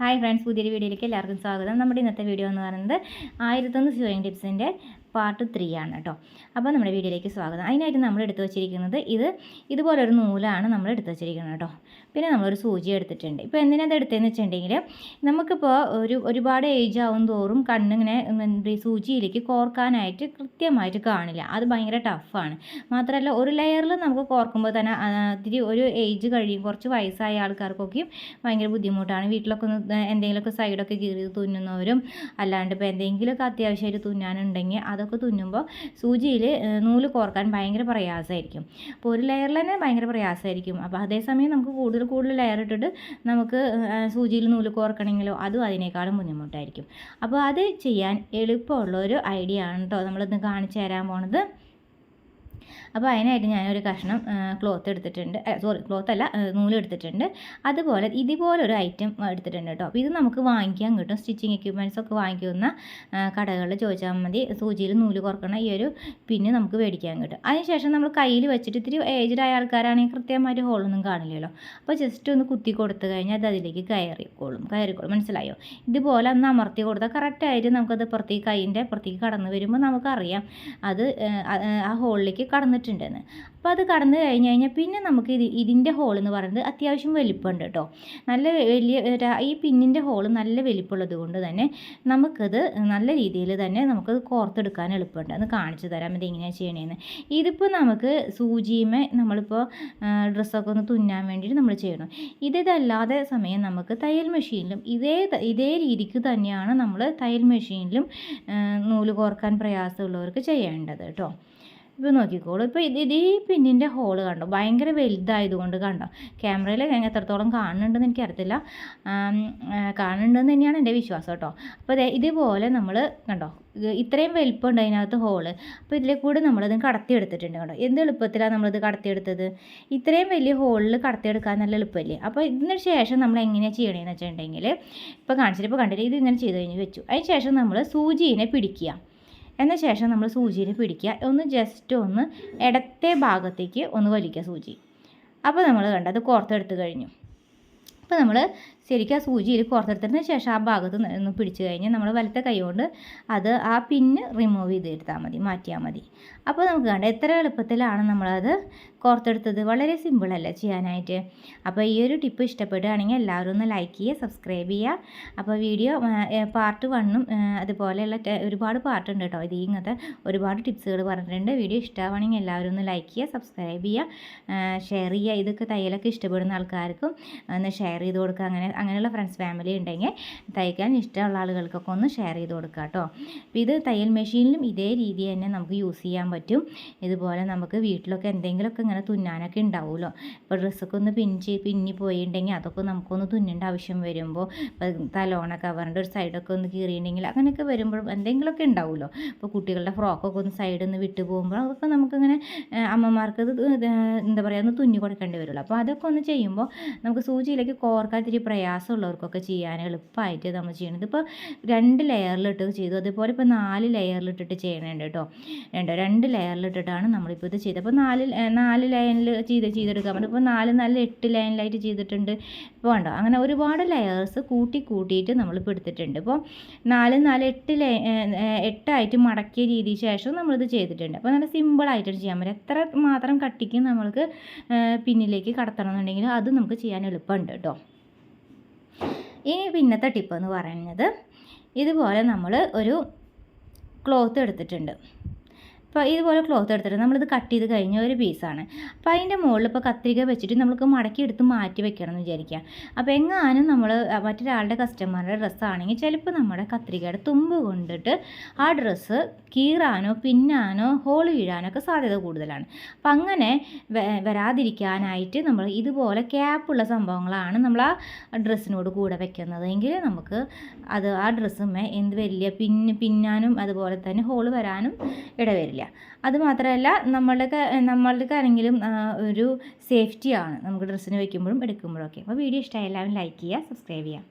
Hi friends, പുതിയൊരു വീഡിയോയിലേക്ക് എല്ലാവർക്കും സ്വാഗതം. നമ്മുടെ ഇന്നത്തെ വീഡിയോ എന്ന് പറയുന്നത് 1001 സ്യൂയിങ് ടിപ്സിൻ്റെ പാർട്ട് 3 ആണ് കേട്ടോ. അപ്പോൾ നമ്മുടെ വീഡിയോയിലേക്ക് സ്വാഗതം. അതിനായിട്ട് നമ്മൾ എടുത്തു വച്ചിരിക്കുന്നത് ഇതുപോലൊരു നൂലാണ് നമ്മൾ എടുത്തു വച്ചിരിക്കുന്നത് കേട്ടോ. പിന്നെ നമ്മളൊരു സൂചി എടുത്തിട്ടുണ്ട്. ഇപ്പോൾ എന്തിനാണ് എടുത്തതെന്ന് വെച്ചിട്ടുണ്ടെങ്കിൽ നമുക്കിപ്പോൾ ഒരുപാട് ഏജ് ആവും തോറും കണ്ണിങ്ങനെ സൂചിയിലേക്ക് കോർക്കാനായിട്ട് കൃത്യമായിട്ട് കാണില്ല. അത് ഭയങ്കര ടഫാണ്. മാത്രമല്ല ഒരു ലെയറിൽ നമുക്ക് കോർക്കുമ്പോൾ തന്നെ ഇത്തിരി ഒരു ഏജ് കഴിയും, കുറച്ച് വയസ്സായ ആൾക്കാർക്കൊക്കെയും ഭയങ്കര ബുദ്ധിമുട്ടാണ്. വീട്ടിലൊക്കെ എന്തെങ്കിലുമൊക്കെ സൈഡൊക്കെ കീറി തുന്നുന്നവരും അല്ലാണ്ട് ഇപ്പോൾ എന്തെങ്കിലുമൊക്കെ അത്യാവശ്യമായിട്ട് തുന്നാനുണ്ടെങ്കിൽ അതൊക്കെ തുന്നുമ്പോൾ സൂചിയിൽ നൂല് കോർക്കാൻ ഭയങ്കര പ്രയാസമായിരിക്കും. അപ്പോൾ ഒരു ലെയറിൽ തന്നെ ഭയങ്കര പ്രയാസമായിരിക്കും. അപ്പോൾ അതേസമയം നമുക്ക് കൂടുതൽ ലെയർ ഇട്ടിട്ട് നമുക്ക് സൂചിയിൽ നൂല് കോർക്കണമെങ്കിലോ അതും അതിനേക്കാളും ബുദ്ധിമുട്ടായിരിക്കും. അപ്പോൾ അത് ചെയ്യാൻ എളുപ്പമുള്ളൊരു ഐഡിയ ആണ് കേട്ടോ നമ്മളിന്ന് കാണിച്ചു തരാൻ പോണത്. അപ്പോൾ അതിനായിട്ട് ഞാനൊരു കഷ്ണം ക്ലോത്ത് എടുത്തിട്ടുണ്ട്, ക്ലോത്തല്ല നൂലെടുത്തിട്ടുണ്ട്. അതുപോലെ ഇതുപോലൊരു ഐറ്റം എടുത്തിട്ടുണ്ട് കേട്ടോ. അപ്പോൾ ഇത് നമുക്ക് വാങ്ങിക്കാൻ കിട്ടും. സ്റ്റിച്ചിങ് എക്യുപ്മെൻറ്റ്സ് ഒക്കെ വാങ്ങിക്കുന്ന കടകളിൽ ചോദിച്ചാൽ മതി. സൂചിയിൽ നൂല് കുറക്കണ ഈ ഒരു പിന്ന് നമുക്ക് മേടിക്കാൻ കിട്ടും. അതിനുശേഷം നമ്മൾ കയ്യിൽ വെച്ചിട്ട് ഇത്തിരി ഏജ്ഡ് ആയ ആൾക്കാരാണെങ്കിൽ കൃത്യമായിട്ട് ഹോളൊന്നും കാണില്ലല്ലോ. അപ്പോൾ ജസ്റ്റ് ഒന്ന് കുത്തി കൊടുത്തു കഴിഞ്ഞാൽ അത് അതിലേക്ക് കയറിക്കോളും. മനസ്സിലായോ? ഇതുപോലെ ഒന്ന് അമർത്തി കൊടുത്താൽ കറക്റ്റായിട്ട് നമുക്കത് കൈയിൻ്റെ പുറത്തേക്ക് കടന്നു വരുമ്പോൾ നമുക്കറിയാം അത് ആ ഹോളിലേക്ക് കടന്നിട്ടുണ്ടെന്ന്. അപ്പോൾ അത് കടന്നു കഴിഞ്ഞ് പിന്നെ നമുക്ക് ഇതിൻ്റെ ഹോൾ എന്ന് പറയുന്നത് അത്യാവശ്യം വലിപ്പമുണ്ട് കേട്ടോ. നല്ല വലിയ ഈ പിന്നിൻ്റെ ഹോൾ നല്ല വലിപ്പമുള്ളത് കൊണ്ട് തന്നെ നമുക്കത് നല്ല രീതിയിൽ തന്നെ നമുക്കത് കോർത്തെടുക്കാൻ എളുപ്പമുണ്ട്. അത് കാണിച്ചു തരാം ഇത് എങ്ങനെയാണ് ചെയ്യണേന്ന്. ഇതിപ്പോൾ നമുക്ക് സൂചിയുമേ നമ്മളിപ്പോൾ ഡ്രസ്സൊക്കെ ഒന്ന് തുന്നാൻ വേണ്ടിയിട്ട് നമ്മൾ ചെയ്യണം. ഇതല്ലാതെ സമയം നമുക്ക് തയ്യൽ മെഷീനിലും ഇതേ രീതിക്ക് തന്നെയാണ് നമ്മൾ തയ്യൽ മെഷീനിലും നൂല് കോർക്കാൻ പ്രയാസമുള്ളവർക്ക് ചെയ്യേണ്ടത് കേട്ടോ. ഇപ്പോൾ നോക്കിക്കോളൂ. ഇപ്പോൾ ഈ പിന്നിൻ്റെ ഹോള് കണ്ടോ, ഭയങ്കര വലുതായതുകൊണ്ട് കണ്ടോ, ക്യാമറയിൽ എത്രത്തോളം കാണുന്നുണ്ടെന്ന് എനിക്കറിയത്തില്ല, കാണുന്നുണ്ടെന്ന് തന്നെയാണ് എൻ്റെ വിശ്വാസം കേട്ടോ. അപ്പോൾ ഇതുപോലെ നമ്മൾ കണ്ടോ ഇത്രയും വലിപ്പമുണ്ട് അതിനകത്ത് ഹോള്. അപ്പോൾ ഇതിലെ കൂടെ നമ്മളത് കടത്തിയെടുത്തിട്ടുണ്ട് കേട്ടോ. എന്ത് എളുപ്പത്തിലാണ് നമ്മളത് കടത്തിയെടുത്തത്. ഇത്രയും വലിയ ഹോളിൽ കടത്തിയെടുക്കാൻ നല്ല എളുപ്പമല്ലേ. അപ്പോൾ ഇതിന് ശേഷം നമ്മൾ എങ്ങനെയാണ് ചെയ്യണമെന്ന് വെച്ചിട്ടുണ്ടെങ്കിൽ ഇപ്പോൾ കാണിച്ചിട്ട് ഇപ്പോൾ കണ്ടില്ല, ഇത് ഇങ്ങനെ ചെയ്ത് കഴിഞ്ഞ് വെച്ചു. അതിന് ശേഷം നമ്മൾ സൂചിനെ പിടിക്കുക. എന്ന ശേഷം നമ്മൾ സൂചിനെ പിടിക്കുക, ഒന്ന് ജസ്റ്റ് ഒന്ന് ഇടത്തെ ഭാഗത്തേക്ക് ഒന്ന് വലിക്കുക സൂചി. അപ്പോൾ നമ്മൾ കണ്ടത് കോർത്തെടുത്ത് കഴിഞ്ഞു. അപ്പോൾ നമ്മൾ ശരിക്കും ആ സൂചിയിൽ കോർത്തെടുത്തതിന് ശേഷം ആ ഭാഗത്ത് ഒന്ന് പിടിച്ച് കഴിഞ്ഞ് നമ്മൾ വലത്തെ കൈ കൊണ്ട് അത് ആ പിന്ന് റിമൂവ് ചെയ്തെടുത്താൽ മതി, മാറ്റിയാൽ മതി. അപ്പോൾ നമുക്ക് കണ്ട എത്ര എളുപ്പത്തിലാണ് നമ്മളത് കോർത്തെടുത്തത്. വളരെ സിമ്പിളല്ലേ ചെയ്യാനായിട്ട്. അപ്പോൾ ഈ ഒരു ടിപ്പ് ഇഷ്ടപ്പെടുകയാണെങ്കിൽ എല്ലാവരും ഒന്ന് ലൈക്ക് ചെയ്യുക, സബ്സ്ക്രൈബ് ചെയ്യുക. അപ്പോൾ വീഡിയോ പാർട്ട് 1ഉം അതുപോലെയുള്ള ഒരുപാട് പാർട്ടുണ്ട് കേട്ടോ. ഇത് ഇങ്ങനത്തെ ഒരുപാട് ടിപ്സുകൾ പറഞ്ഞിട്ടുണ്ട്. വീഡിയോ ഇഷ്ടമാണെങ്കിൽ എല്ലാവരും ഒന്ന് ലൈക്ക് ചെയ്യുക, സബ്സ്ക്രൈബ് ചെയ്യുക, ഷെയർ ചെയ്യുക. ഇതൊക്കെ തയ്യലൊക്കെ ഇഷ്ടപ്പെടുന്ന ആൾക്കാർക്കും ഒന്ന് ഷെയർ ചെയ്ത് കൊടുക്കുക. അങ്ങനെയുള്ള ഫ്രണ്ട്സ് ഫാമിലി ഉണ്ടെങ്കിൽ തയ്ക്കാൻ ഇഷ്ടമുള്ള ആളുകൾക്കൊക്കെ ഒന്ന് ഷെയർ ചെയ്ത് കൊടുക്കുക കേട്ടോ. അപ്പോൾ ഇത് തയ്യൽ മെഷീനിലും ഇതേ രീതി തന്നെ നമുക്ക് യൂസ് ചെയ്യാൻ പറ്റും. ഇതുപോലെ നമുക്ക് വീട്ടിലൊക്കെ എന്തെങ്കിലുമൊക്കെ ഇങ്ങനെ തുന്നാനൊക്കെ ഉണ്ടാവുമല്ലോ. ഇപ്പോൾ ഡ്രസ്സൊക്കെ ഒന്ന് പിന്നി പോയിട്ടുണ്ടെങ്കിൽ അതൊക്കെ നമുക്കൊന്ന് തുന്നേണ്ട ആവശ്യം വരുമ്പോൾ, ഇപ്പോൾ തലോണ കവറിൻ്റെ ഒരു സൈഡൊക്കെ ഒന്ന് കീറിയിട്ടുണ്ടെങ്കിൽ അങ്ങനെയൊക്കെ വരുമ്പോൾ എന്തെങ്കിലുമൊക്കെ ഉണ്ടാവുമല്ലോ. ഇപ്പോൾ കുട്ടികളുടെ ഫ്രോക്കൊക്കെ ഒന്ന് സൈഡിൽ നിന്ന് വിട്ടു പോകുമ്പോൾ അതൊക്കെ നമുക്കിങ്ങനെ അമ്മമാർക്ക് എന്താ പറയുക ഒന്ന് തുന്നി കൊടുക്കേണ്ടി വരുമല്ലോ. അപ്പോൾ അതൊക്കെ ഒന്ന് ചെയ്യുമ്പോൾ നമുക്ക് സൂചിയിലേക്ക് കോർക്കാൻ ഇത്തിരി പ്രയാസമുള്ളവർക്കൊക്കെ ചെയ്യാൻ എളുപ്പമായിട്ട് നമ്മൾ ചെയ്യണത്. ഇപ്പോൾ 2 ലെയറിലിട്ട് ചെയ്തു. അതുപോലെ ഇപ്പോൾ 4 ലെയറിലിട്ടിട്ട് ചെയ്യണുണ്ട് കേട്ടോ. 2 ലെയറിലിട്ടിട്ടാണ് നമ്മളിപ്പോൾ ഇത് ചെയ്തത്. അപ്പോൾ 4 ലൈനിൽ ചെയ്തെടുക്കാൻ പറ്റും. ഇപ്പോൾ 4 8 ലൈനിലായിട്ട് ചെയ്തിട്ടുണ്ട്. ഇപ്പോൾ കണ്ടോ അങ്ങനെ ഒരുപാട് ലെയേഴ്സ് കൂട്ടിയിട്ട് നമ്മളിപ്പോൾ എടുത്തിട്ടുണ്ട്. ഇപ്പോൾ 4 8 മടക്കിയ രീതി ശേഷം നമ്മളിത് ചെയ്തിട്ടുണ്ട്. അപ്പോൾ നല്ല സിമ്പിളായിട്ട് ചെയ്യാൻ പറ്റും. എത്ര മാത്രം കട്ടിക്ക് നമ്മൾക്ക് പിന്നിലേക്ക് കടത്തണം എന്നുണ്ടെങ്കിൽ അത് നമുക്ക് ചെയ്യാൻ എളുപ്പമുണ്ട് കേട്ടോ. ഇനി പിന്നത്തെ ടിപ്പ് എന്ന് പറയുന്നത് ഇതുപോലെ നമ്മൾ ഒരു ക്ലോത്ത് എടുത്തിട്ടുണ്ട്. അപ്പോൾ ഇതുപോലെ ക്ലോത്ത് എടുത്തിട്ട് നമ്മളിത് കട്ട് ചെയ്ത് കഴിഞ്ഞ ഒരു പീസാണ്. അപ്പോൾ അതിൻ്റെ മുകളിൽ ഇപ്പോൾ കത്രിക വെച്ചിട്ട് നമുക്ക് മടക്കി എടുത്ത് മാറ്റി വെക്കണം എന്ന് വിചാരിക്കുക. അപ്പോൾ എങ്ങാനും നമ്മൾ മറ്റൊരാളുടെ കസ്റ്റമറുടെ ഡ്രസ്സാണെങ്കിൽ ചിലപ്പോൾ നമ്മുടെ കത്രികയുടെ തുമ്പ് കൊണ്ടിട്ട് ആ ഡ്രസ്സ് കീറാനോ പിന്നാനോ ഹോൾ വീഴാനൊക്കെ സാധ്യത കൂടുതലാണ്. അപ്പം അങ്ങനെ വരാതിരിക്കാനായിട്ട് നമ്മൾ ഇതുപോലെ ക്യാപ്പുള്ള സംഭവങ്ങളാണ് നമ്മൾ ആ ഡ്രസ്സിനോട് കൂടെ വെക്കുന്നതെങ്കിൽ നമുക്ക് അത് ആ ഡ്രസ്സുമേ എന്ത് വലിയ പിന്നാനും അതുപോലെ തന്നെ ഹോൾ വരാനും ഇടവരില്ല. അതുമാത്രമല്ല നമ്മളുടെ ആണെങ്കിലും ഒരു സേഫ്റ്റിയാണ് നമുക്ക് ഡ്രസ്സിന് വയ്ക്കുമ്പോഴും എടുക്കുമ്പോഴും ഒക്കെ. അപ്പോൾ വീഡിയോ ഇഷ്ടമായി എല്ലാവരും ലൈക്ക് ചെയ്യുക, സബ്സ്ക്രൈബ് ചെയ്യുക.